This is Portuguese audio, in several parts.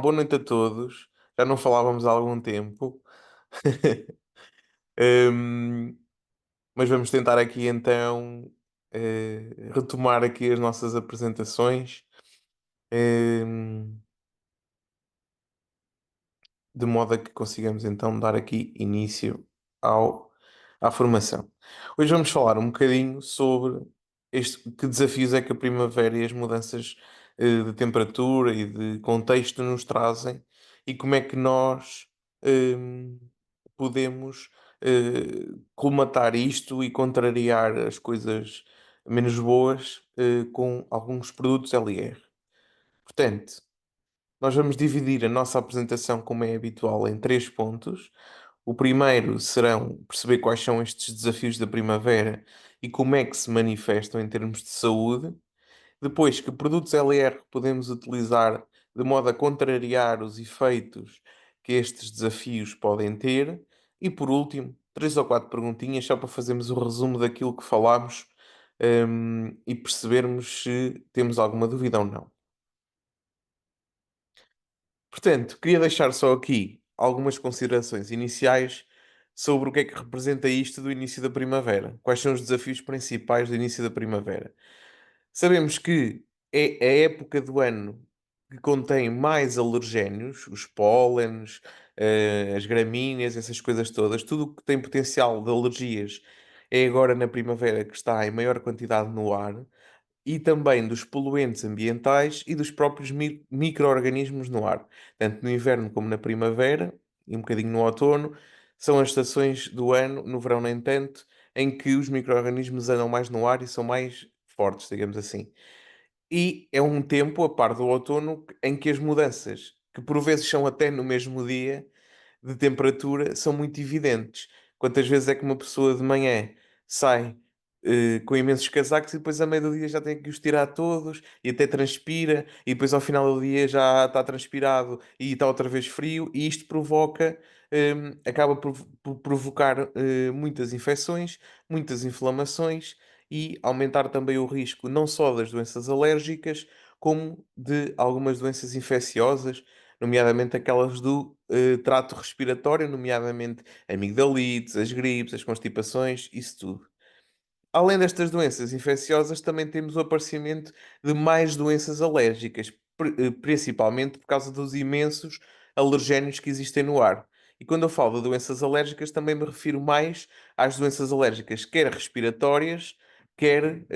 boa noite a todos. Já não falávamos há algum tempo. Hum, mas vamos tentar aqui então retomar aqui as nossas apresentações, hum, de modo a que consigamos então dar aqui início ao, à formação. Hoje vamos falar um bocadinho sobre que desafios é que a primavera e as mudanças de temperatura e de contexto nos trazem e como é que nós hum, podemos colmatar isto e contrariar as coisas menos boas com alguns produtos LR. Portanto, nós vamos dividir a nossa apresentação, como é habitual, em três pontos. O primeiro serão perceber quais são estes desafios da primavera e como é que se manifestam em termos de saúde. Depois, que produtos LR podemos utilizar de modo a contrariar os efeitos que estes desafios podem ter. E por último, três ou quatro perguntinhas só para fazermos o resumo daquilo que falámos, e percebermos se temos alguma dúvida ou não. Portanto, queria deixar só aqui algumas considerações iniciais sobre o que é que representa isto do início da primavera. Quais são os desafios principais do início da primavera? Sabemos que é a época do ano que contém mais alergénios, os pólenes, as gramíneas, essas coisas todas, tudo o que tem potencial de alergias é agora na primavera que está em maior quantidade no ar e também dos poluentes ambientais e dos próprios micro-organismos no ar. Tanto no inverno como na primavera e um bocadinho no outono, são as estações do ano, no verão nem tanto, em que os micro-organismos andam mais no ar e são mais fortes, digamos assim. E é um tempo, a par do outono, em que as mudanças, que por vezes são até no mesmo dia, de temperatura, são muito evidentes. Quantas vezes é que uma pessoa de manhã sai com imensos casacos e depois a meio do dia já tem que os tirar todos e até transpira e depois ao final do dia já está transpirado e está outra vez frio e isto provoca, acaba por provocar muitas infecções, muitas inflamações e aumentar também o risco não só das doenças alérgicas, como de algumas doenças infecciosas, nomeadamente aquelas do trato respiratório, nomeadamente amigdalites, as gripes, as constipações, isso tudo. Além destas doenças infecciosas, também temos o aparecimento de mais doenças alérgicas, principalmente por causa dos imensos alergénios que existem no ar. E quando eu falo de doenças alérgicas, também me refiro mais às doenças alérgicas, quer respiratórias, quer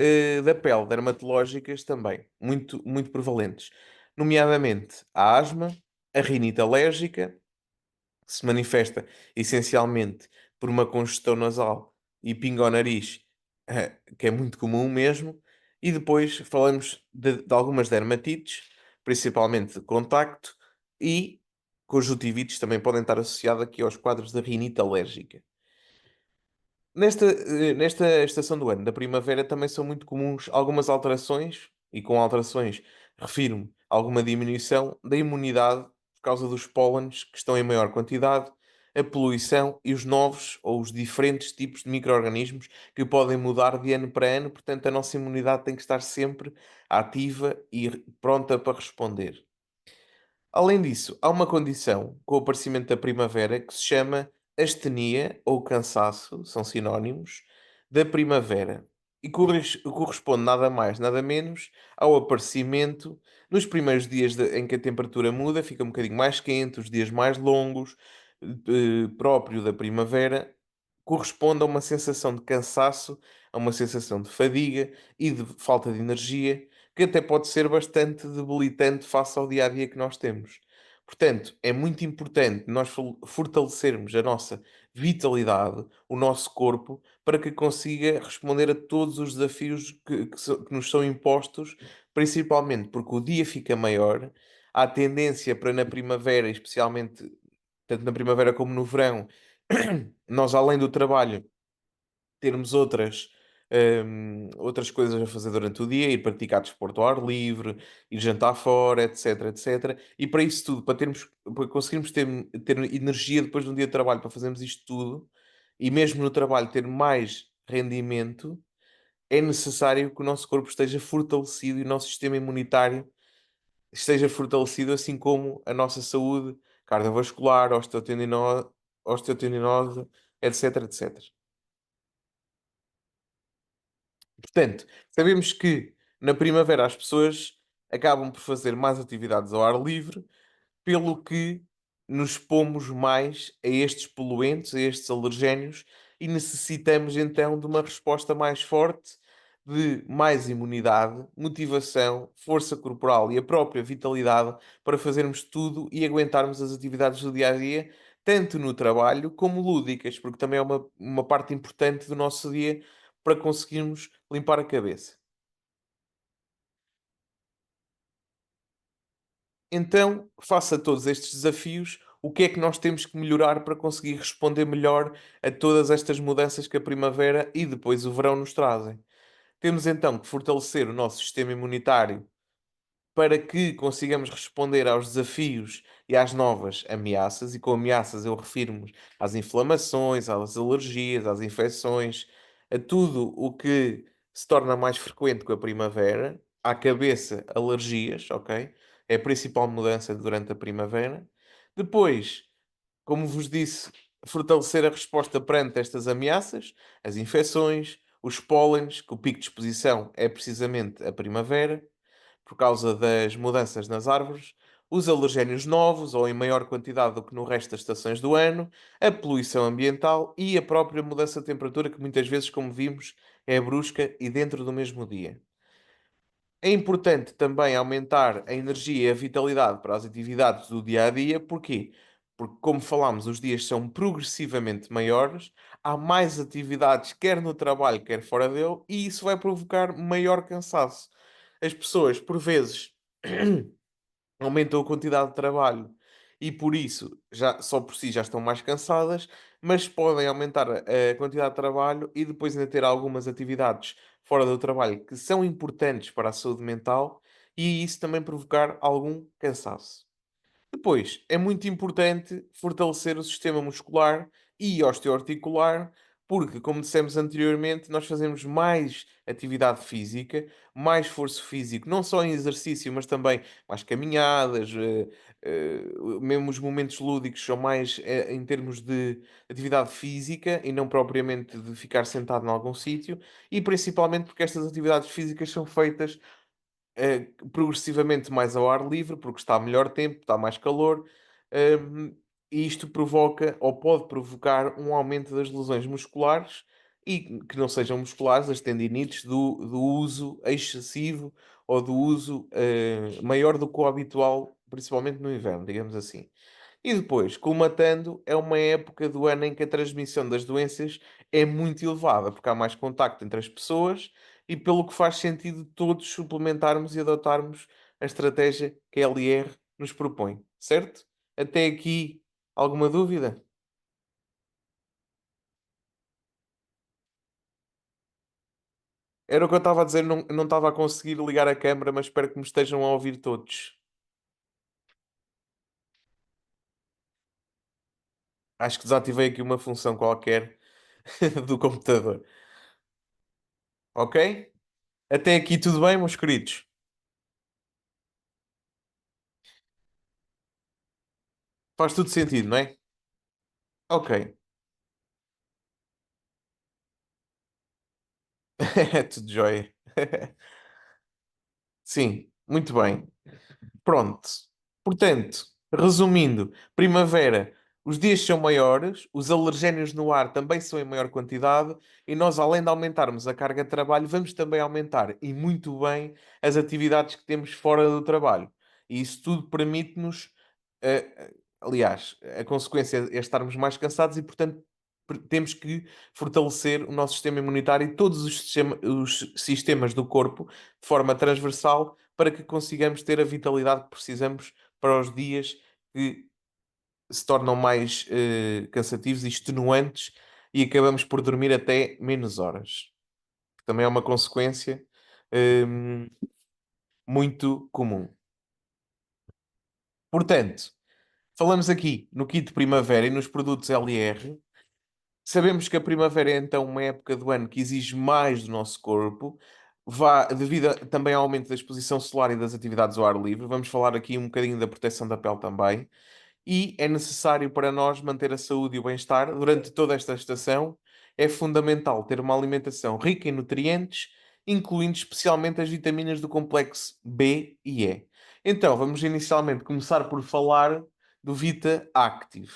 da pele, dermatológicas também, muito, muito prevalentes. Nomeadamente a asma, a rinite alérgica, que se manifesta essencialmente por uma congestão nasal e pinga ao nariz, que é muito comum mesmo. E depois falamos de algumas dermatites, principalmente de contacto, e conjuntivites também podem estar associadas aqui aos quadros da rinite alérgica. Nesta estação do ano, da primavera, também são muito comuns algumas alterações, e com alterações refiro-me a alguma diminuição da imunidade por causa dos pólenes que estão em maior quantidade, a poluição e os novos ou os diferentes tipos de micro-organismos que podem mudar de ano para ano, portanto, a nossa imunidade tem que estar sempre ativa e pronta para responder. Além disso, há uma condição com o aparecimento da primavera que se chama astenia ou cansaço, são sinónimos, da primavera. E corresponde nada mais, nada menos ao aparecimento nos primeiros dias em que a temperatura muda, fica um bocadinho mais quente, os dias mais longos, próprio da primavera, corresponde a uma sensação de cansaço, a uma sensação de fadiga e de falta de energia que até pode ser bastante debilitante face ao dia a dia que nós temos. Portanto, é muito importante nós fortalecermos a nossa vitalidade, o nosso corpo, para que consiga responder a todos os desafios que nos são impostos, principalmente porque o dia fica maior, há tendência para na primavera, especialmente tanto na primavera como no verão, nós além do trabalho termos outras coisas a fazer durante o dia, ir praticar desporto ao ar livre, ir jantar fora, etc, etc. E para isso tudo, para conseguirmos ter energia depois de um dia de trabalho para fazermos isto tudo, e mesmo no trabalho ter mais rendimento, é necessário que o nosso corpo esteja fortalecido e o nosso sistema imunitário esteja fortalecido, assim como a nossa saúde cardiovascular, osteotendinosa, etc, etc. Portanto, sabemos que na primavera as pessoas acabam por fazer mais atividades ao ar livre, pelo que nos expomos mais a estes poluentes, a estes alergénios, e necessitamos então de uma resposta mais forte, de mais imunidade, motivação, força corporal e a própria vitalidade para fazermos tudo e aguentarmos as atividades do dia a dia, tanto no trabalho como lúdicas, porque também é uma parte importante do nosso dia para conseguirmos limpar a cabeça. Então, face a todos estes desafios, o que é que nós temos que melhorar para conseguir responder melhor a todas estas mudanças que a primavera e depois o verão nos trazem? Temos então que fortalecer o nosso sistema imunitário para que consigamos responder aos desafios e às novas ameaças, e com ameaças eu refiro-me às inflamações, às alergias, às infecções, a tudo o que se torna mais frequente com a primavera, à cabeça, alergias, ok? É a principal mudança durante a primavera. Depois, como vos disse, fortalecer a resposta perante estas ameaças, as infecções, os pólenes, que o pico de exposição é precisamente a primavera por causa das mudanças nas árvores, os alergénios novos ou em maior quantidade do que no resto das estações do ano, a poluição ambiental e a própria mudança de temperatura, que muitas vezes, como vimos, é brusca e dentro do mesmo dia. É importante também aumentar a energia e a vitalidade para as atividades do dia a dia. Porquê? Porque, como falámos, os dias são progressivamente maiores, há mais atividades, quer no trabalho, quer fora dele, e isso vai provocar maior cansaço. As pessoas, por vezes, aumentam a quantidade de trabalho e por isso já só por si já estão mais cansadas, mas podem aumentar a quantidade de trabalho e depois ainda ter algumas atividades fora do trabalho que são importantes para a saúde mental e isso também provocar algum cansaço. Depois, é muito importante fortalecer o sistema muscular e osteoarticular, porque, como dissemos anteriormente, nós fazemos mais atividade física, mais esforço físico, não só em exercício, mas também mais caminhadas, mesmo os momentos lúdicos são mais em termos de atividade física e não propriamente de ficar sentado em algum sítio, e principalmente porque estas atividades físicas são feitas progressivamente mais ao ar livre, porque está a melhor tempo, está mais calor, hum, e isto provoca ou pode provocar um aumento das lesões musculares e que não sejam musculares, as tendinites do uso excessivo ou do uso maior do que o habitual, principalmente no inverno, digamos assim. E depois, colmatando, é uma época do ano em que a transmissão das doenças é muito elevada, porque há mais contacto entre as pessoas e pelo que faz sentido todos suplementarmos e adotarmos a estratégia que a LR nos propõe, certo? Até aqui, alguma dúvida? Era o que eu estava a dizer, não estava a conseguir ligar a câmara, mas espero que me estejam a ouvir todos. Acho que desativei aqui uma função qualquer do computador. Ok? Até aqui tudo bem, meus queridos? Faz tudo sentido, não é? Ok. É tudo jóia. Sim, muito bem. Pronto. Portanto, resumindo, primavera, os dias são maiores, os alergénios no ar também são em maior quantidade e nós, além de aumentarmos a carga de trabalho, vamos também aumentar, e muito bem, as atividades que temos fora do trabalho. E isso tudo permite-nos, aliás, a consequência é estarmos mais cansados e, portanto, temos que fortalecer o nosso sistema imunitário e todos os sistemas do corpo de forma transversal para que consigamos ter a vitalidade que precisamos para os dias que se tornam mais cansativos e extenuantes e acabamos por dormir até menos horas. Que também é uma consequência hum, muito comum. Portanto, falamos aqui no kit de primavera e nos produtos LR. Sabemos que a primavera é então uma época do ano que exige mais do nosso corpo, Devido também ao aumento da exposição solar e das atividades ao ar livre, vamos falar aqui um bocadinho da proteção da pele também. E é necessário para nós manter a saúde e o bem-estar durante toda esta estação. É fundamental ter uma alimentação rica em nutrientes, incluindo especialmente as vitaminas do complexo B e E. Então, vamos inicialmente começar por falar do Vita Active,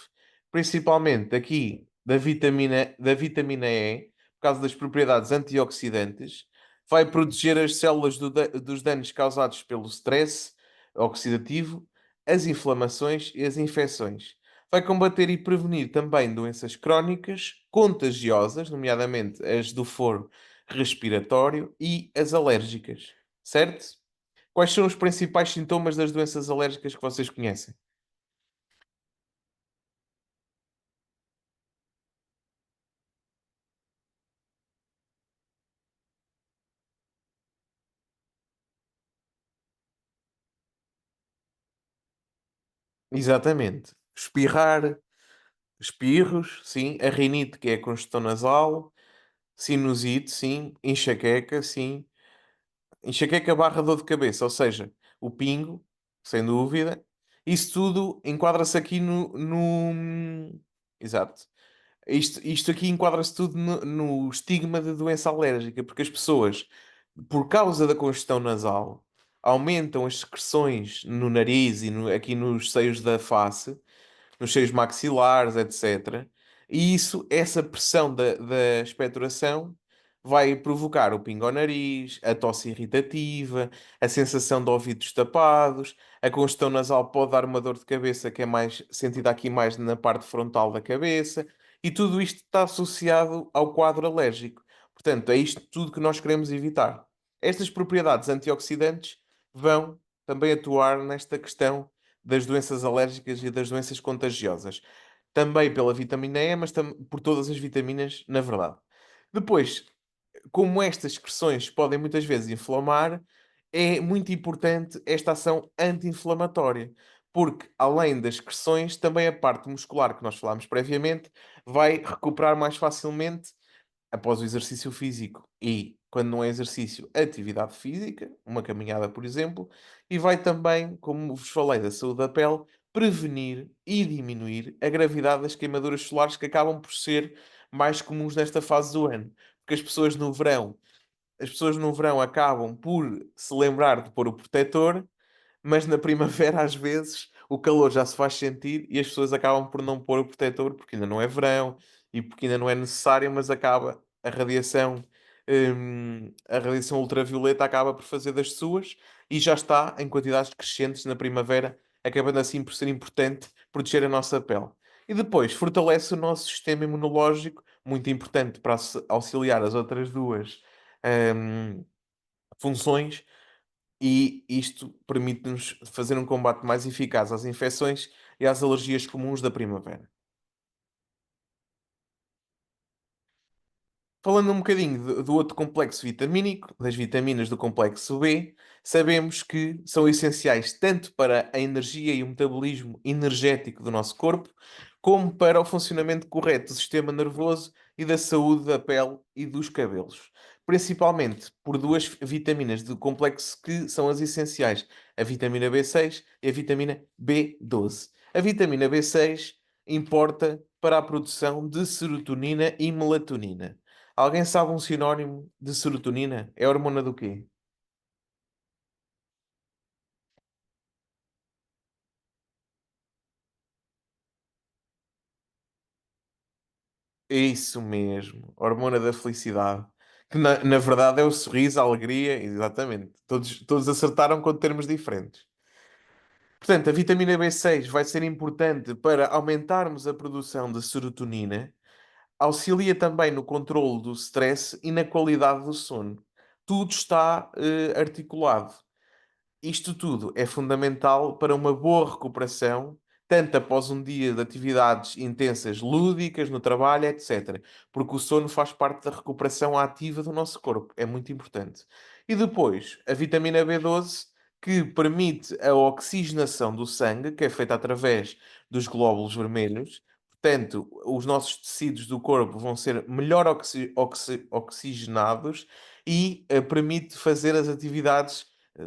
principalmente aqui da vitamina E, por causa das propriedades antioxidantes, vai proteger as células dos danos causados pelo stress oxidativo, as inflamações e as infecções. Vai combater e prevenir também doenças crónicas contagiosas, nomeadamente as do foro respiratório e as alérgicas. Certo? Quais são os principais sintomas das doenças alérgicas que vocês conhecem? Exatamente. Espirrar, espirros, sim. A rinite, que é a congestão nasal. Sinusite, sim. Enxaqueca, sim. Enxaqueca barra dor de cabeça, ou seja, o pingo, sem dúvida. Isso tudo enquadra-se aqui Exato. Isto aqui enquadra-se tudo no estigma de doença alérgica, porque as pessoas, por causa da congestão nasal, aumentam as secreções no nariz e aqui nos seios da face, nos seios maxilares, etc. E essa pressão da expectoração vai provocar o pingo ao nariz, a tosse irritativa, a sensação de ouvidos tapados, a congestão nasal pode dar uma dor de cabeça que é mais sentida aqui mais na parte frontal da cabeça, e tudo isto está associado ao quadro alérgico. Portanto, é isto tudo que nós queremos evitar. Estas propriedades antioxidantes vão também atuar nesta questão das doenças alérgicas e das doenças contagiosas. Também pela vitamina E, mas por todas as vitaminas, na verdade. Depois, como estas excreções podem muitas vezes inflamar, é muito importante esta ação anti-inflamatória. Porque, além das excreções, também a parte muscular que nós falámos previamente vai recuperar mais facilmente após o exercício físico e, quando não é exercício, atividade física, uma caminhada, por exemplo, e vai também, como vos falei, da saúde da pele, prevenir e diminuir a gravidade das queimaduras solares que acabam por ser mais comuns nesta fase do ano. Porque as pessoas no verão acabam por se lembrar de pôr o protetor, mas na primavera, às vezes, o calor já se faz sentir e as pessoas acabam por não pôr o protetor porque ainda não é verão e porque ainda não é necessário, mas acaba a radiação ultravioleta acaba por fazer das suas e já está em quantidades crescentes na primavera, acabando assim por ser importante proteger a nossa pele. E depois fortalece o nosso sistema imunológico, muito importante para auxiliar as outras duas hum, funções, e isto permite-nos fazer um combate mais eficaz às infecções e às alergias comuns da primavera. Falando um bocadinho do outro complexo vitamínico, das vitaminas do complexo B, sabemos que são essenciais tanto para a energia e o metabolismo energético do nosso corpo, como para o funcionamento correto do sistema nervoso e da saúde da pele e dos cabelos. Principalmente por duas vitaminas do complexo que são as essenciais, a vitamina B6 e a vitamina B12. A vitamina B6 importa para a produção de serotonina e melatonina. Alguém sabe um sinónimo de serotonina? É hormona do quê? É isso mesmo, hormona da felicidade. Que na verdade é o sorriso, a alegria, exatamente. Todos acertaram com termos diferentes. Portanto, a vitamina B6 vai ser importante para aumentarmos a produção de serotonina, auxilia também no controlo do stress e na qualidade do sono. Tudo está articulado. Isto tudo é fundamental para uma boa recuperação, tanto após um dia de atividades intensas, lúdicas, no trabalho, etc. Porque o sono faz parte da recuperação ativa do nosso corpo, é muito importante. E depois, a vitamina B12, que permite a oxigenação do sangue, que é feita através dos glóbulos vermelhos. Portanto, os nossos tecidos do corpo vão ser melhor oxigenados e permite fazer as atividades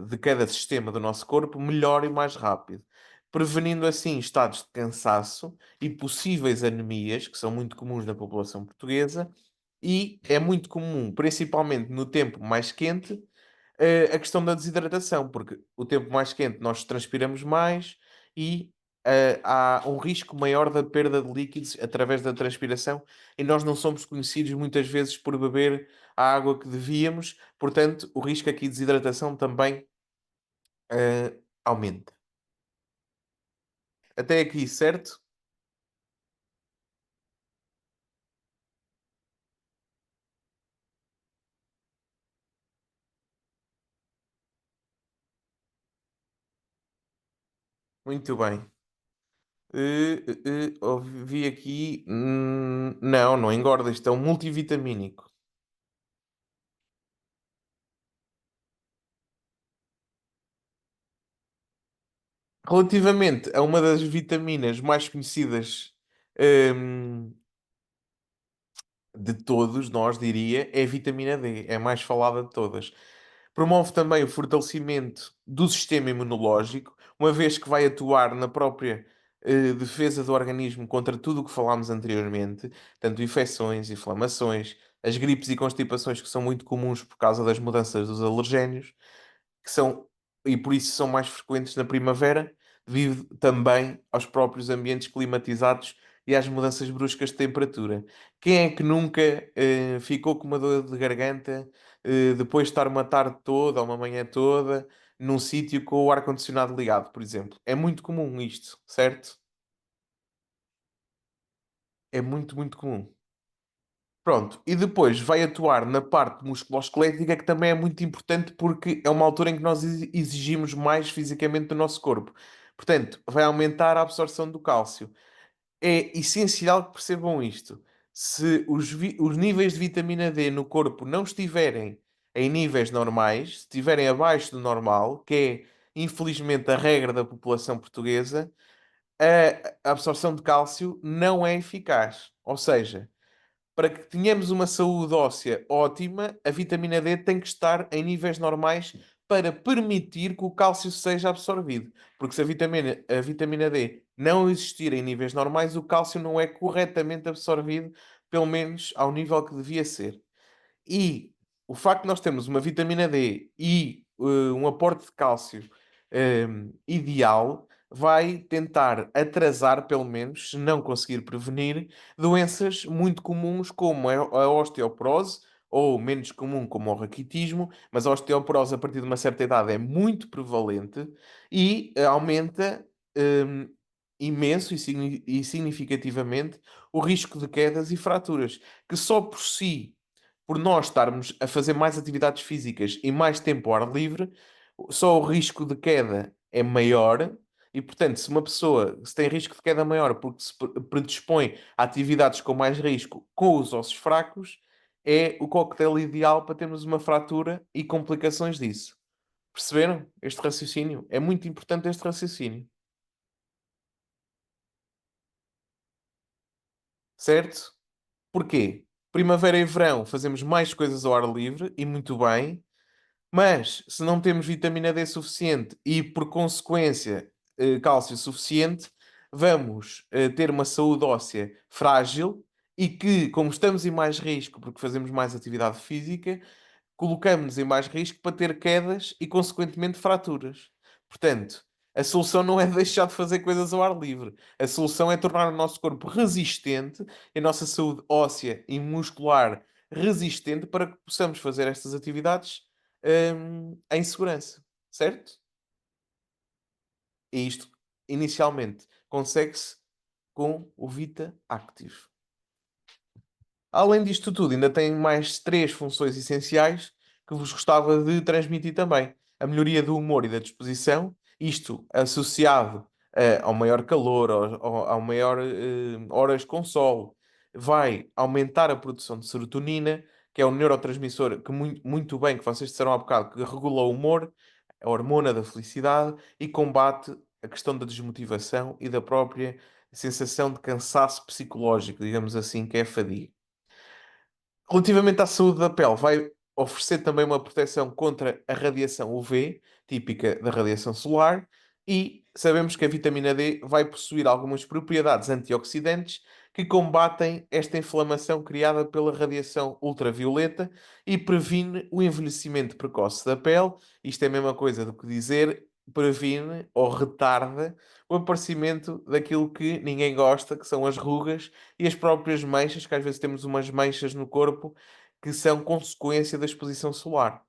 de cada sistema do nosso corpo melhor e mais rápido, prevenindo assim estados de cansaço e possíveis anemias, que são muito comuns na população portuguesa, e é muito comum, principalmente no tempo mais quente, a questão da desidratação, porque o tempo mais quente nós transpiramos mais e há um risco maior da perda de líquidos através da transpiração e nós não somos conhecidos muitas vezes por beber a água que devíamos, portanto, o risco aqui de desidratação também aumenta. Até aqui, certo? Muito bem. Ouvi aqui. Não, não engorda, isto é um multivitamínico. Relativamente a uma das vitaminas mais conhecidas, hum, de todos nós, diria, é a vitamina D. É a mais falada de todas. Promove também o fortalecimento do sistema imunológico, uma vez que vai atuar na própria defesa do organismo contra tudo o que falámos anteriormente, tanto infecções, inflamações, as gripes e constipações que são muito comuns por causa das mudanças dos alergénios que são, e por isso são mais frequentes na primavera, devido também aos próprios ambientes climatizados e às mudanças bruscas de temperatura. Quem é que nunca ficou com uma dor de garganta depois de estar uma tarde toda ou uma manhã toda num sítio com o ar-condicionado ligado, por exemplo? É muito comum isto, certo? É muito, muito comum. Pronto, e depois vai atuar na parte musculoesquelética, que também é muito importante porque é uma altura em que nós exigimos mais fisicamente do nosso corpo. Portanto, vai aumentar a absorção do cálcio. É essencial que percebam isto. Se os níveis de vitamina D no corpo não estiverem em níveis normais, se estiverem abaixo do normal, que é infelizmente a regra da população portuguesa, a absorção de cálcio não é eficaz. Ou seja, para que tenhamos uma saúde óssea ótima, a vitamina D tem que estar em níveis normais para permitir que o cálcio seja absorvido. Porque se a vitamina D não existir em níveis normais, o cálcio não é corretamente absorvido, pelo menos ao nível que devia ser. E o facto de nós termos uma vitamina D e um aporte de cálcio ideal vai tentar atrasar, pelo menos, se não conseguir prevenir, doenças muito comuns como a osteoporose, ou menos comum como o raquitismo, mas a osteoporose a partir de uma certa idade é muito prevalente e aumenta hum, imenso e significativamente o risco de quedas e fraturas, que só por si por nós estarmos a fazer mais atividades físicas e mais tempo ao ar livre, só o risco de queda é maior. E, portanto, se uma pessoa se tem risco de queda maior porque se predispõe a atividades com mais risco com os ossos fracos, é o coquetel ideal para termos uma fratura e complicações disso. Perceberam este raciocínio? É muito importante este raciocínio, certo? Porquê? Primavera e verão fazemos mais coisas ao ar livre e muito bem. Mas se não temos vitamina D suficiente e, por consequência, cálcio suficiente, vamos ter uma saúde óssea frágil e que, como estamos em mais risco porque fazemos mais atividade física, colocamos-nos em mais risco para ter quedas e, consequentemente, fraturas. Portanto, a solução não é deixar de fazer coisas ao ar livre. A solução é tornar o nosso corpo resistente e a nossa saúde óssea e muscular resistente para que possamos fazer estas atividades, em segurança. Certo? E isto, inicialmente, consegue-se com o Vita Active. Além disto tudo, ainda tem mais três funções essenciais que vos gostava de transmitir também. A melhoria do humor e da disposição, isto associado ao maior calor, ao maior horas com sol, vai aumentar a produção de serotonina, que é um neurotransmissor que muito bem, que vocês disseram há bocado, que regula o humor, a hormona da felicidade e combate a questão da desmotivação e da própria sensação de cansaço psicológico, digamos assim, que é a fadiga. Relativamente à saúde da pele, vai oferecer também uma proteção contra a radiação UV, típica da radiação solar, e sabemos que a vitamina D vai possuir algumas propriedades antioxidantes que combatem esta inflamação criada pela radiação ultravioleta e previne o envelhecimento precoce da pele. Isto é a mesma coisa do que dizer previne ou retarda o aparecimento daquilo que ninguém gosta, que são as rugas e as próprias manchas, que às vezes temos umas manchas no corpo que são consequência da exposição solar.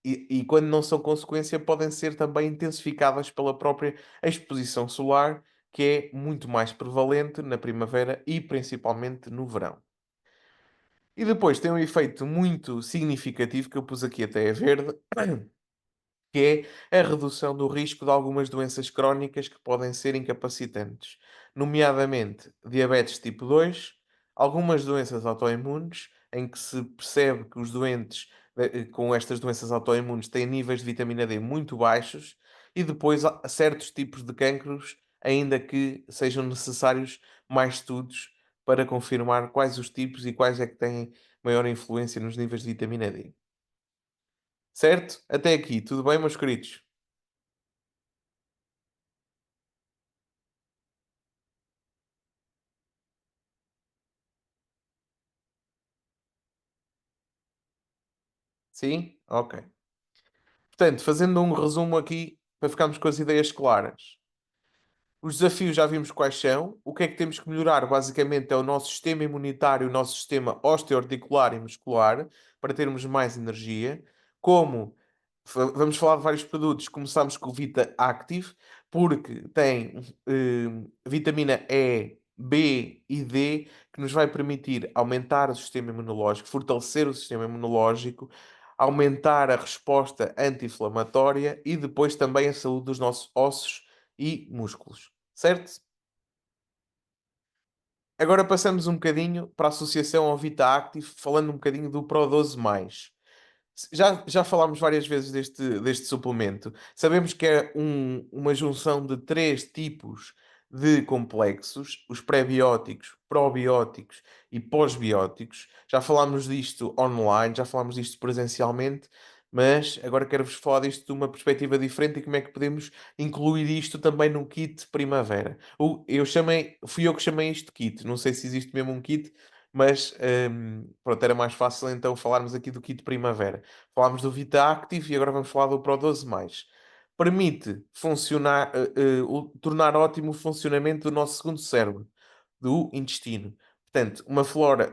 E quando não são consequência, podem ser também intensificadas pela própria exposição solar, que é muito mais prevalente na primavera e principalmente no verão. E depois tem um efeito muito significativo que eu pus aqui até a verde, que é a redução do risco de algumas doenças crónicas que podem ser incapacitantes, nomeadamente diabetes tipo 2, algumas doenças autoimunes, em que se percebe que os doentes com estas doenças autoimunes têm níveis de vitamina D muito baixos, e depois há certos tipos de cancros, ainda que sejam necessários mais estudos para confirmar quais os tipos e quais é que têm maior influência nos níveis de vitamina D. Certo? Até aqui, tudo bem, meus queridos? Sim? Ok. Portanto, fazendo um resumo aqui para ficarmos com as ideias claras. Os desafios já vimos quais são. O que é que temos que melhorar? Basicamente é o nosso sistema imunitário, o nosso sistema osteoarticular e muscular, para termos mais energia. Como vamos falar de vários produtos, começamos com o Vita Active, porque tem vitamina E, B e D, que nos vai permitir aumentar o sistema imunológico, fortalecer o sistema imunológico, aumentar a resposta anti-inflamatória e depois também a saúde dos nossos ossos e músculos. Certo? Agora passamos um bocadinho para a associação ao Vita Active, falando um bocadinho do Pro 12 mais. Já falámos várias vezes deste suplemento. Sabemos que é uma junção de três tipos de complexos: os pré-bióticos, probióticos e pós-bióticos. Já falámos disto online, já falámos disto presencialmente, mas agora quero-vos falar disto de uma perspectiva diferente e como é que podemos incluir isto também no kit primavera. Fui eu que chamei isto de kit, não sei se existe mesmo um kit, mas pronto, era mais fácil então falarmos aqui do kit primavera. Falámos do Vita Active e agora vamos falar do Pro 12 mais. Permite funcionar, tornar ótimo o funcionamento do nosso segundo cérebro, do intestino. Portanto,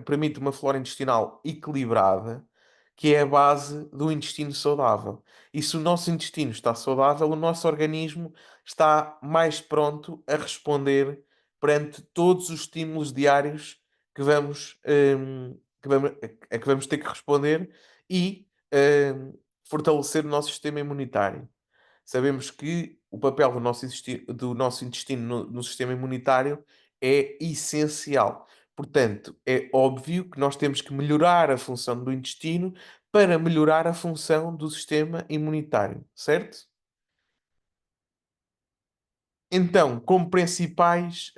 permite uma flora intestinal equilibrada, que é a base do intestino saudável. E se o nosso intestino está saudável, o nosso organismo está mais pronto a responder perante todos os estímulos diários que a que vamos ter que responder e fortalecer o nosso sistema imunitário. Sabemos que o papel do nosso intestino no sistema imunitário é essencial. Portanto, é óbvio que nós temos que melhorar a função do intestino para melhorar a função do sistema imunitário, certo? Então, como principais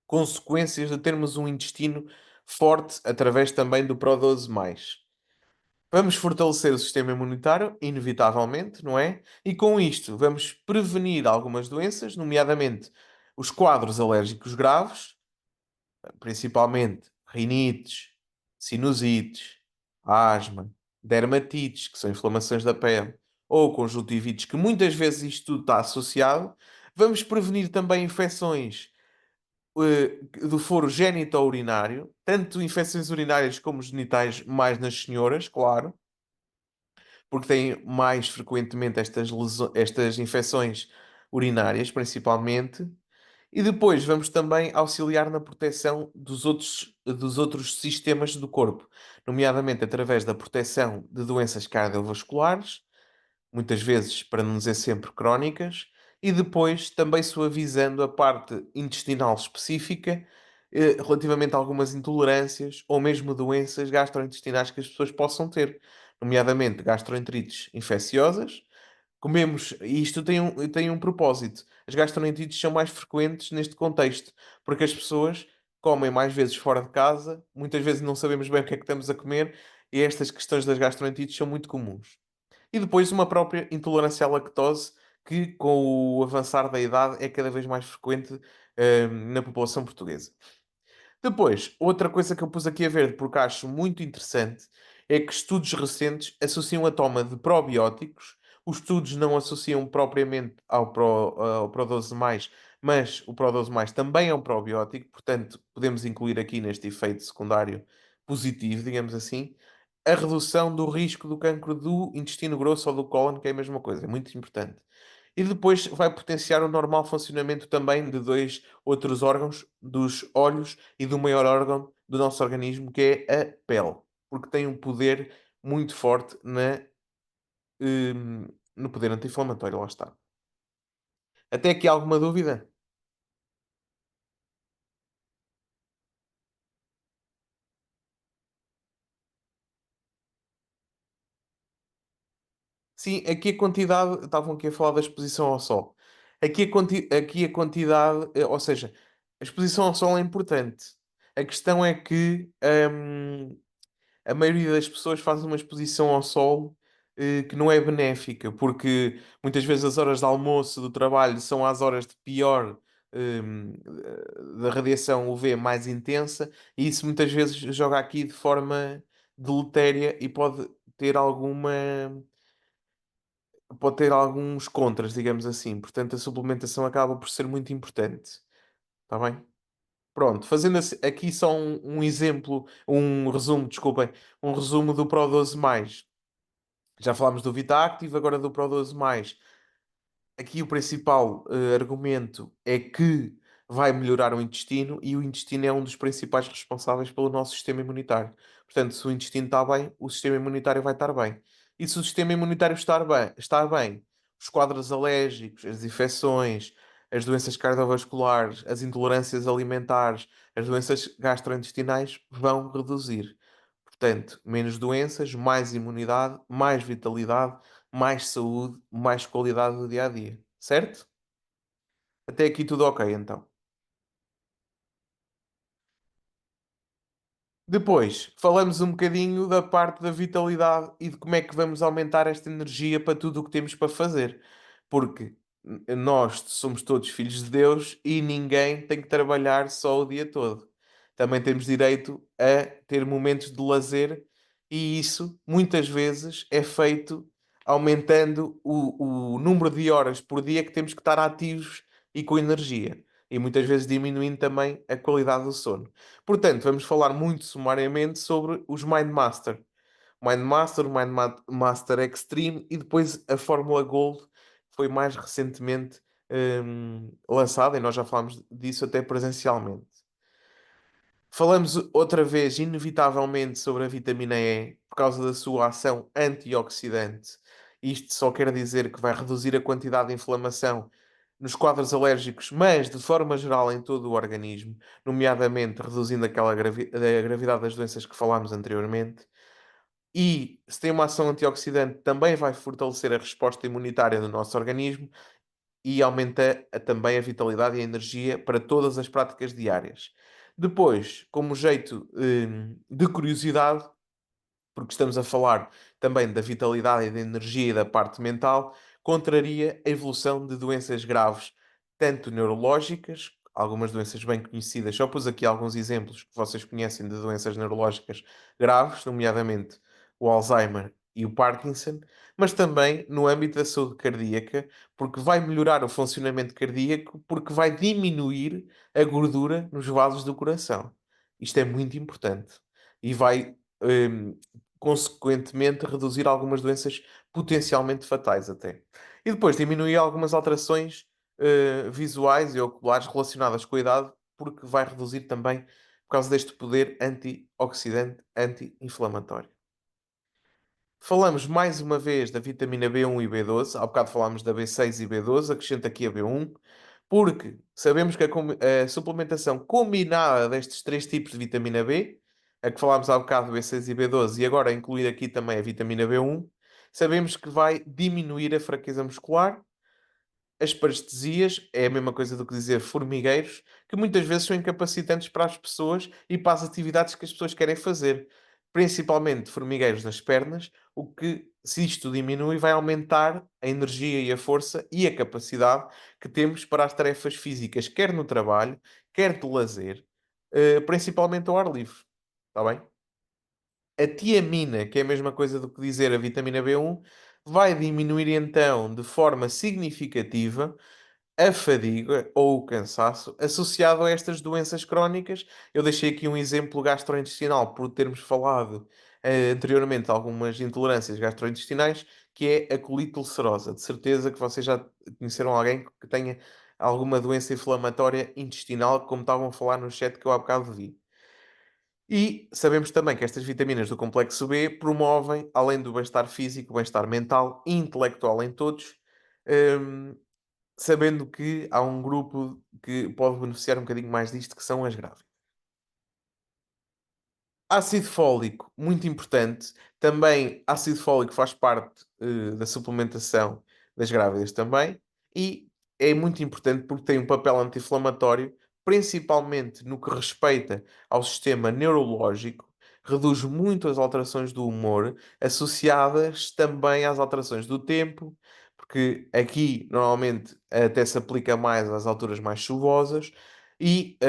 consequências de termos um intestino forte através também do Pro 12 mais. Vamos fortalecer o sistema imunitário, inevitavelmente, não é? E com isto vamos prevenir algumas doenças, nomeadamente os quadros alérgicos graves, principalmente rinites, sinusites, asma, dermatites, que são inflamações da pele, ou conjuntivites, que muitas vezes isto tudo está associado. Vamos prevenir também infecções do foro genital-urinário, tanto infecções urinárias como genitais, mais nas senhoras, claro, porque têm mais frequentemente estas infecções urinárias, principalmente. E depois vamos também auxiliar na proteção dos outros sistemas do corpo, nomeadamente através da proteção de doenças cardiovasculares, muitas vezes, para não dizer sempre, crónicas, e depois também suavizando a parte intestinal específica, relativamente a algumas intolerâncias ou mesmo doenças gastrointestinais que as pessoas possam ter, nomeadamente gastroenterites infecciosas, Comemos, e isto tem um propósito. As gastroenterites são mais frequentes neste contexto, porque as pessoas comem mais vezes fora de casa, muitas vezes não sabemos bem o que é que estamos a comer, e estas questões das gastroenterites são muito comuns. E depois uma própria intolerância à lactose, que com o avançar da idade é cada vez mais frequente, na população portuguesa. Depois, outra coisa que eu pus aqui a ver, porque acho muito interessante, é que estudos recentes associam a toma de probióticos. Os estudos não associam propriamente ao Pro12+, mas o Pro12+, também é um probiótico, portanto, podemos incluir aqui neste efeito secundário positivo, digamos assim, a redução do risco do cancro do intestino grosso ou do cólon, que é a mesma coisa, é muito importante. E depois vai potenciar o normal funcionamento também de dois outros órgãos, dos olhos e do maior órgão do nosso organismo, que é a pele, porque tem um poder muito forte no poder anti-inflamatório, lá está. Até aqui alguma dúvida? Sim, aqui a quantidade, estavam aqui a falar da exposição ao sol. Aqui a quantidade, ou seja, a exposição ao sol é importante. A questão é que a maioria das pessoas faz uma exposição ao sol que não é benéfica, porque muitas vezes as horas de almoço do trabalho são as horas de pior da radiação UV mais intensa, e isso muitas vezes joga aqui de forma deletéria e pode ter alguns contras, digamos assim. Portanto, a suplementação acaba por ser muito importante. Está bem? Pronto, fazendo aqui só um exemplo, um resumo, desculpem, um resumo do Pro 12+. Já falámos do Vita Active, agora do Pro 12+. Aqui o principal argumento é que vai melhorar o intestino, e o intestino é um dos principais responsáveis pelo nosso sistema imunitário. Portanto, se o intestino está bem, o sistema imunitário vai estar bem. E se o sistema imunitário estar bem, os quadros alérgicos, as infecções, as doenças cardiovasculares, as intolerâncias alimentares, as doenças gastrointestinais vão reduzir. Portanto, menos doenças, mais imunidade, mais vitalidade, mais saúde, mais qualidade do dia a dia. Certo? Até aqui tudo ok, então. Depois, falamos um bocadinho da parte da vitalidade e de como é que vamos aumentar esta energia para tudo o que temos para fazer. Porque nós somos todos filhos de Deus e ninguém tem que trabalhar só o dia todo. Também temos direito a ter momentos de lazer, e isso muitas vezes é feito aumentando o número de horas por dia que temos que estar ativos e com energia. E muitas vezes diminuindo também a qualidade do sono. Portanto, vamos falar muito sumariamente sobre os Mind Master. Mind Master, Master Extreme e depois a Fórmula Gold, que foi mais recentemente lançada, e nós já falámos disso até presencialmente. Falamos outra vez, inevitavelmente, sobre a vitamina E por causa da sua ação antioxidante. Isto só quer dizer que vai reduzir a quantidade de inflamação nos quadros alérgicos, mas de forma geral em todo o organismo, nomeadamente reduzindo a gravidade das doenças que falámos anteriormente. E se tem uma ação antioxidante, também vai fortalecer a resposta imunitária do nosso organismo e aumenta também a vitalidade e a energia para todas as práticas diárias. Depois, como jeito de curiosidade, porque estamos a falar também da vitalidade e da energia e da parte mental, contraria a evolução de doenças graves, tanto neurológicas, algumas doenças bem conhecidas. Só pus aqui alguns exemplos que vocês conhecem de doenças neurológicas graves, nomeadamente o Alzheimer e o Parkinson, mas também no âmbito da saúde cardíaca, porque vai melhorar o funcionamento cardíaco, porque vai diminuir a gordura nos vasos do coração. Isto é muito importante. E vai consequentemente reduzir algumas doenças potencialmente fatais até. E depois diminuir algumas alterações visuais e oculares relacionadas com a idade, porque vai reduzir também por causa deste poder antioxidante, anti-inflamatório. Falamos mais uma vez da vitamina B1 e B12. Há bocado falámos da B6 e B12, acrescento aqui a B1, porque sabemos que a suplementação combinada destes três tipos de vitamina B, a que falámos há bocado, B6 e B12, e agora incluir aqui também a vitamina B1, sabemos que vai diminuir a fraqueza muscular. As parestesias é a mesma coisa do que dizer formigueiros, que muitas vezes são incapacitantes para as pessoas e para as atividades que as pessoas querem fazer, principalmente formigueiros nas pernas, o que, se isto diminui, vai aumentar a energia e a força e a capacidade que temos para as tarefas físicas, quer no trabalho, quer de lazer, principalmente ao ar livre. Está bem? A tiamina, que é a mesma coisa do que dizer a vitamina B1, vai diminuir então de forma significativa a fadiga ou o cansaço associado a estas doenças crónicas. Eu deixei aqui um exemplo gastrointestinal por termos falado anteriormente de algumas intolerâncias gastrointestinais, que é a colite ulcerosa. De certeza que vocês já conheceram alguém que tenha alguma doença inflamatória intestinal, como estavam a falar no chat que eu há bocado vi. E sabemos também que estas vitaminas do complexo B promovem, além do bem-estar físico, o bem-estar mental e intelectual em todos, hum, sabendo que há um grupo que pode beneficiar um bocadinho mais disto, que são as grávidas. Ácido fólico, muito importante. Também ácido fólico faz parte da suplementação das grávidas também. E é muito importante porque tem um papel anti-inflamatório, principalmente no que respeita ao sistema neurológico, reduz muito as alterações do humor, associadas também às alterações do tempo, porque aqui normalmente até se aplica mais às alturas mais chuvosas e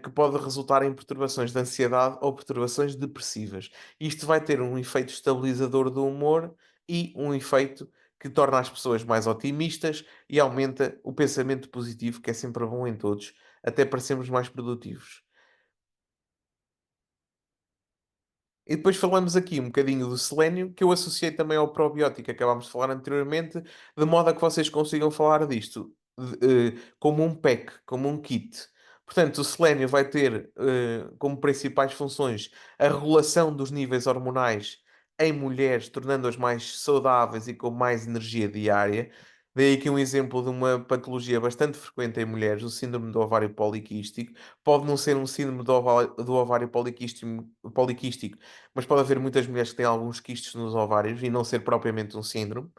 que pode resultar em perturbações de ansiedade ou perturbações depressivas. Isto vai ter um efeito estabilizador do humor e um efeito que torna as pessoas mais otimistas e aumenta o pensamento positivo, que é sempre bom em todos, até para sermos mais produtivos. E depois falamos aqui um bocadinho do selênio, que eu associei também ao probiótico que acabámos de falar anteriormente, de modo a que vocês consigam falar disto como um pack, como um kit. Portanto, o selênio vai ter como principais funções a regulação dos níveis hormonais em mulheres, tornando-as mais saudáveis e com mais energia diária. Dei aqui um exemplo de uma patologia bastante frequente em mulheres, o síndrome do ovário poliquístico. Pode não ser um síndrome do ovário poliquístico, mas pode haver muitas mulheres que têm alguns quistos nos ovários e não ser propriamente um síndrome.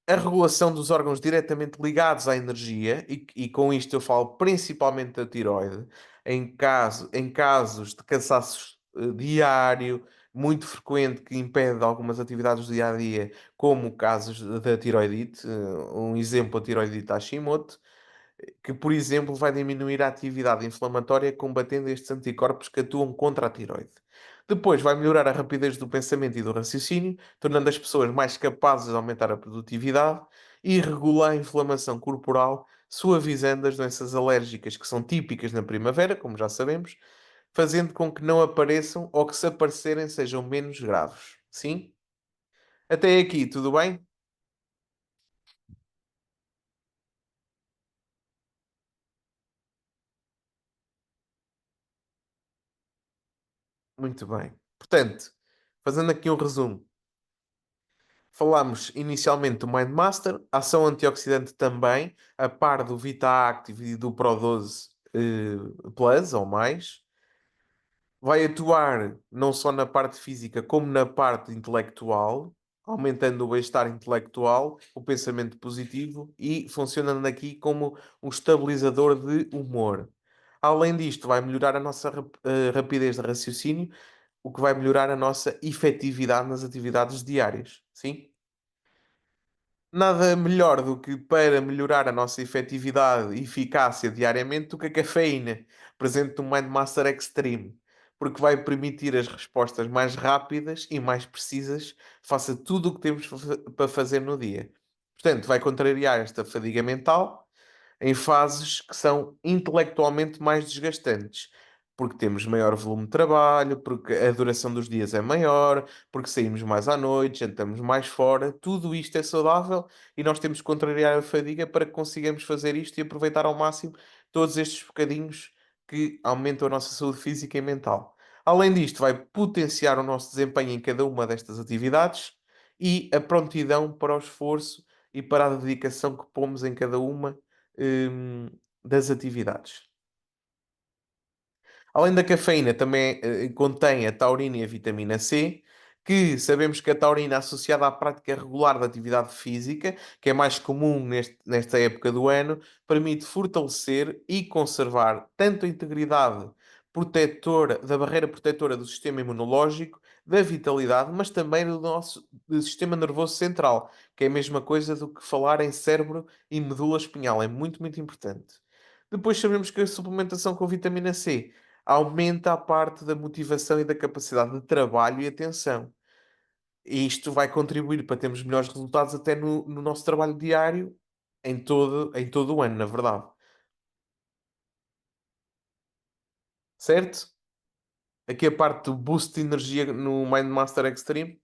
A regulação dos órgãos diretamente ligados à energia, e com isto eu falo principalmente da tiroide, em casos de cansaço diário, muito frequente, que impede algumas atividades do dia a dia, como casos da tiroidite, um exemplo, a tiroidite Hashimoto, que, por exemplo, vai diminuir a atividade inflamatória combatendo estes anticorpos que atuam contra a tiroide. Depois vai melhorar a rapidez do pensamento e do raciocínio, tornando as pessoas mais capazes de aumentar a produtividade e regular a inflamação corporal, suavizando as doenças alérgicas que são típicas na primavera, como já sabemos, fazendo com que não apareçam ou que se aparecerem sejam menos graves. Sim? Até aqui, tudo bem? Muito bem. Portanto, fazendo aqui um resumo. Falámos inicialmente do Mindmaster, ação antioxidante também, a par do Vita Active e do Pro12 Plus ou mais. Vai atuar não só na parte física, como na parte intelectual, aumentando o bem-estar intelectual, o pensamento positivo e funcionando aqui como um estabilizador de humor. Além disto, vai melhorar a nossa rapidez de raciocínio, o que vai melhorar a nossa efetividade nas atividades diárias. Sim? Nada melhor do que para melhorar a nossa efetividade e eficácia diariamente do que a cafeína, presente no Mindmaster Extreme, porque vai permitir as respostas mais rápidas e mais precisas face a tudo o que temos para fazer no dia. Portanto, vai contrariar esta fadiga mental em fases que são intelectualmente mais desgastantes. Porque temos maior volume de trabalho, porque a duração dos dias é maior, porque saímos mais à noite, jantamos mais fora. Tudo isto é saudável e nós temos que contrariar a fadiga para que consigamos fazer isto e aproveitar ao máximo todos estes bocadinhos que aumentam a nossa saúde física e mental. Além disto, vai potenciar o nosso desempenho em cada uma destas atividades e a prontidão para o esforço e para a dedicação que pomos em cada uma das atividades. Além da cafeína, também contém a taurina e a vitamina C, que sabemos que a taurina associada à prática regular da atividade física, que é mais comum nesta época do ano, permite fortalecer e conservar tanto a integridade protetora, da barreira protetora do sistema imunológico, da vitalidade, mas também do sistema nervoso central, que é a mesma coisa do que falar em cérebro e medula espinhal. É muito, muito importante. Depois sabemos que a suplementação com vitamina C aumenta a parte da motivação e da capacidade de trabalho e atenção. E isto vai contribuir para termos melhores resultados até no nosso trabalho diário, em todo o ano, na verdade. Certo? Aqui a parte do boost de energia no MindMaster Extreme,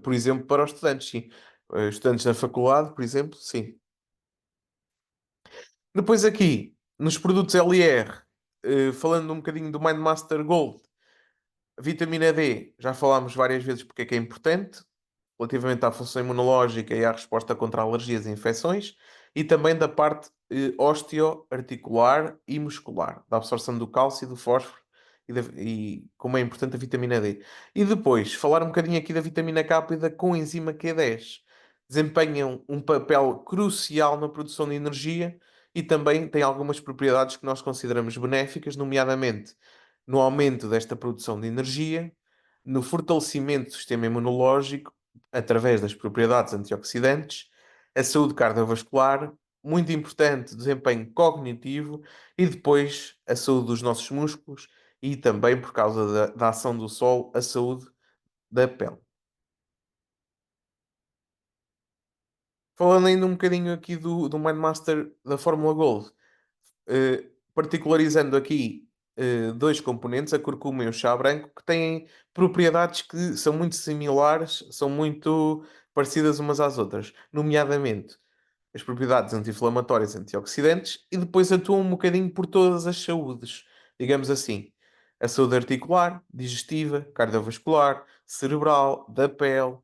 por exemplo, para os estudantes, sim. Estudantes na faculdade, por exemplo, sim. Depois aqui, nos produtos LR, falando um bocadinho do MindMaster Gold, a vitamina D, já falámos várias vezes porque é que é importante, relativamente à função imunológica e à resposta contra alergias e infecções, e também da parte osteoarticular e muscular, da absorção do cálcio e do fósforo, e como é importante a vitamina D. E depois, falar um bocadinho aqui da vitamina K e da coenzima Q10. Desempenham um papel crucial na produção de energia e também têm algumas propriedades que nós consideramos benéficas, nomeadamente no aumento desta produção de energia, no fortalecimento do sistema imunológico através das propriedades antioxidantes, a saúde cardiovascular, muito importante, desempenho cognitivo e depois a saúde dos nossos músculos e também, por causa da ação do sol, a saúde da pele. Falando ainda um bocadinho aqui do Mindmaster da Fórmula Gold, particularizando aqui dois componentes, a curcuma e o chá branco, que têm propriedades que são muito similares, são muito parecidas umas às outras, nomeadamente as propriedades anti-inflamatórias e antioxidantes, e depois atuam um bocadinho por todas as saúdes, digamos assim. A saúde articular, digestiva, cardiovascular, cerebral, da pele,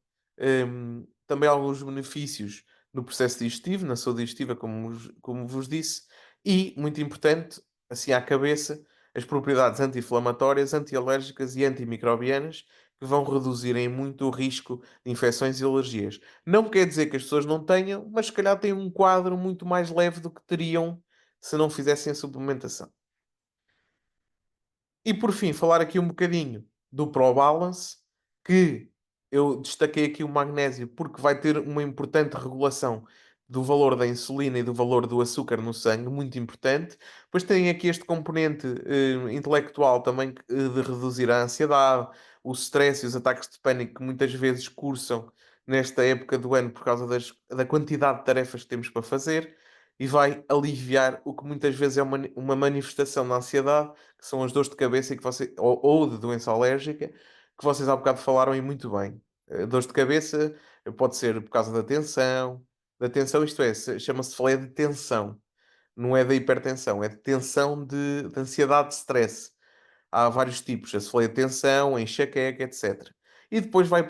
também alguns benefícios no processo digestivo, na saúde digestiva, como vos disse, e, muito importante, assim à cabeça, as propriedades anti-inflamatórias, anti-alérgicas e antimicrobianas, que vão reduzir em muito o risco de infecções e alergias. Não quer dizer que as pessoas não tenham, mas se calhar têm um quadro muito mais leve do que teriam se não fizessem a suplementação. E por fim, falar aqui um bocadinho do ProBalance, que eu destaquei aqui o magnésio porque vai ter uma importante regulação do valor da insulina e do valor do açúcar no sangue, muito importante. Depois tem aqui este componente intelectual também de reduzir a ansiedade, o stress e os ataques de pânico que muitas vezes cursam nesta época do ano por causa da quantidade de tarefas que temos para fazer. E vai aliviar o que muitas vezes é uma manifestação de ansiedade, que são as dores de cabeça e ou de doença alérgica, que vocês há bocado falaram e muito bem. Dores de cabeça pode ser por causa da tensão, isto é, chama-se fleia de tensão, não é da hipertensão, é de tensão de ansiedade, de stress. Há vários tipos, a cefaleia de tensão, a enxaqueca, etc. E depois vai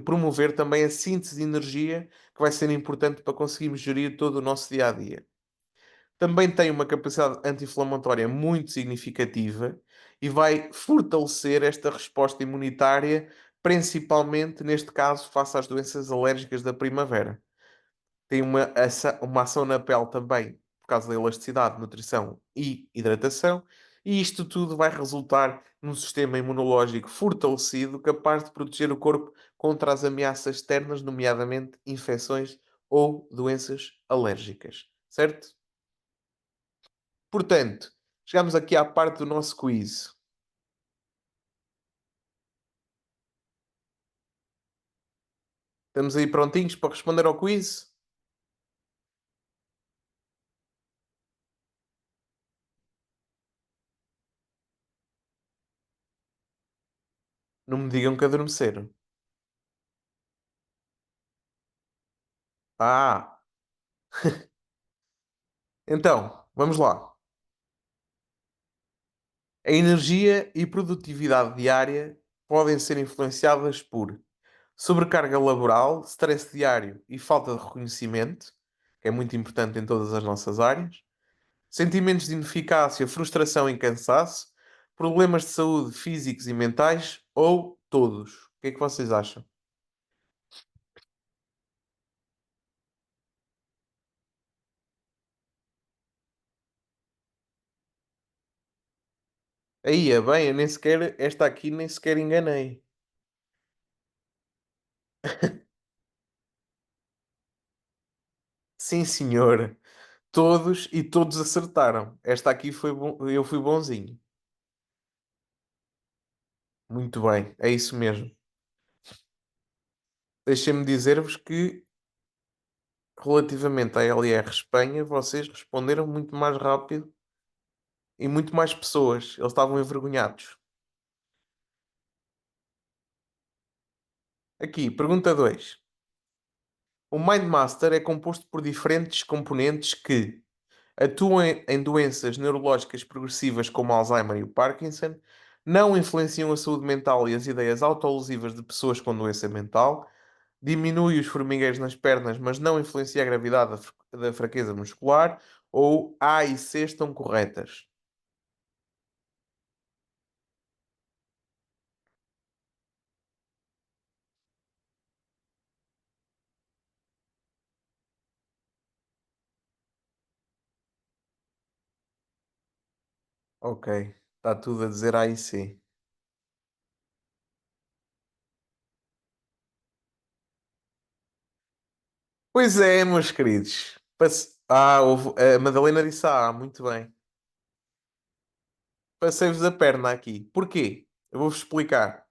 promover também a síntese de energia, que vai ser importante para conseguirmos gerir todo o nosso dia a dia. Também tem uma capacidade anti-inflamatória muito significativa e vai fortalecer esta resposta imunitária, principalmente neste caso, face às doenças alérgicas da primavera. Tem uma ação na pele também, por causa da elasticidade, nutrição e hidratação, e isto tudo vai resultar num sistema imunológico fortalecido, capaz de proteger o corpo contra as ameaças externas, nomeadamente infecções ou doenças alérgicas. Certo? Portanto, chegamos aqui à parte do nosso quiz. Estamos aí prontinhos para responder ao quiz? Não me digam que adormeceram. Ah, então, vamos lá. A energia e produtividade diária podem ser influenciadas por sobrecarga laboral, stress diário e falta de reconhecimento, que é muito importante em todas as nossas áreas, sentimentos de ineficácia, frustração e cansaço, problemas de saúde físicos e mentais ou todos? O que é que vocês acham? Aí, é bem, eu nem sequer, esta aqui nem sequer enganei. Sim, senhor. Todos e todos acertaram. Esta aqui foi bom, eu fui bonzinho. Muito bem, é isso mesmo. Deixem-me dizer-vos que, relativamente à LR Espanha, vocês responderam muito mais rápido e muito mais pessoas. Eles estavam envergonhados. Aqui, pergunta 2. O MindMaster é composto por diferentes componentes que atuam em doenças neurológicas progressivas como Alzheimer e o Parkinson, não influenciam a saúde mental e as ideias autolesivas de pessoas com doença mental, diminui os formigueiros nas pernas, mas não influencia a gravidade da fraqueza muscular, ou A e C estão corretas. Ok, está tudo a dizer A e C. Pois é, meus queridos. A Madalena disse A, muito bem. Passei-vos a perna aqui. Porquê? Eu vou-vos explicar.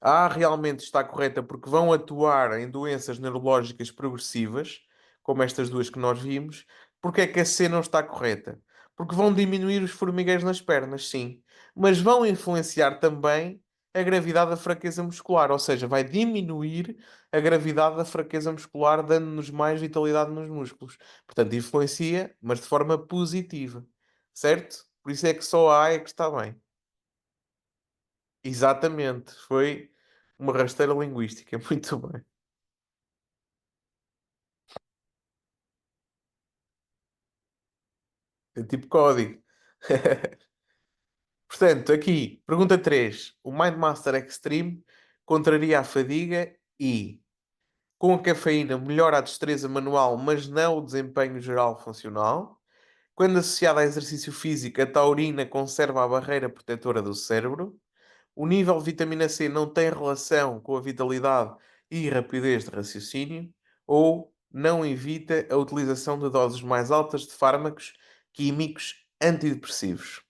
A realmente está correta porque vão atuar em doenças neurológicas progressivas, como estas duas que nós vimos. Porque é que a C não está correta? Porque vão diminuir os formigueiros nas pernas, sim. Mas vão influenciar também a gravidade da fraqueza muscular. Ou seja, vai diminuir a gravidade da fraqueza muscular, dando-nos mais vitalidade nos músculos. Portanto, influencia, mas de forma positiva. Certo? Por isso é que só a A é que está bem. Exatamente, foi uma rasteira linguística. Muito bem. É tipo código. Portanto, aqui, pergunta 3. O MindMaster Extreme contraria a fadiga e, com a cafeína, melhora a destreza manual, mas não o desempenho geral funcional. Quando associada a exercício físico, a taurina conserva a barreira protetora do cérebro. O nível de vitamina C não tem relação com a vitalidade e rapidez de raciocínio, ou não evita a utilização de doses mais altas de fármacos químicos antidepressivos.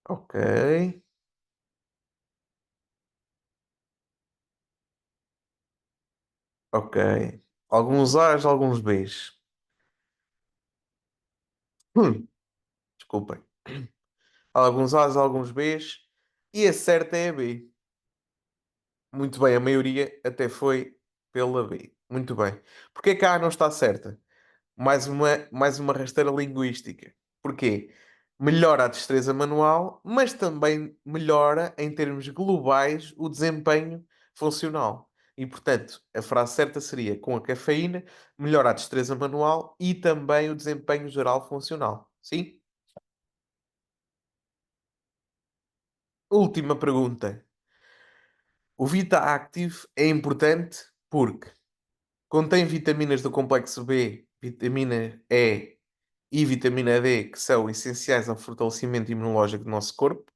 Ok, ok. Alguns A's, alguns B's. Hum, desculpem. Alguns A's, alguns B's. E a certa é a B. Muito bem, a maioria até foi pela B. Muito bem. Porquê que a A não está certa? Mais uma rasteira linguística. Porquê? Melhora a destreza manual, mas também melhora, em termos globais, o desempenho funcional. E, portanto, a frase certa seria: com a cafeína, melhora a destreza manual e também o desempenho geral funcional. Sim? Última pergunta. O Vita Active é importante porque contém vitaminas do complexo B, vitamina E e vitamina D, que são essenciais ao fortalecimento imunológico do nosso corpo,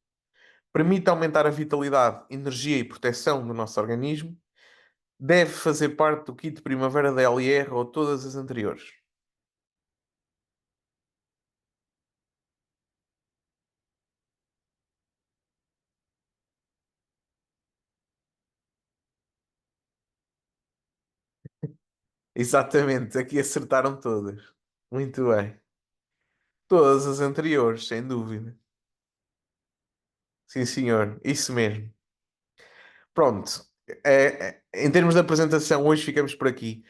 permite aumentar a vitalidade, energia e proteção do nosso organismo, deve fazer parte do kit de primavera da LR ou todas as anteriores. Exatamente, aqui acertaram todas. Muito bem. Todas as anteriores, sem dúvida. Sim, senhor, isso mesmo. Pronto. Em termos de apresentação, hoje ficamos por aqui.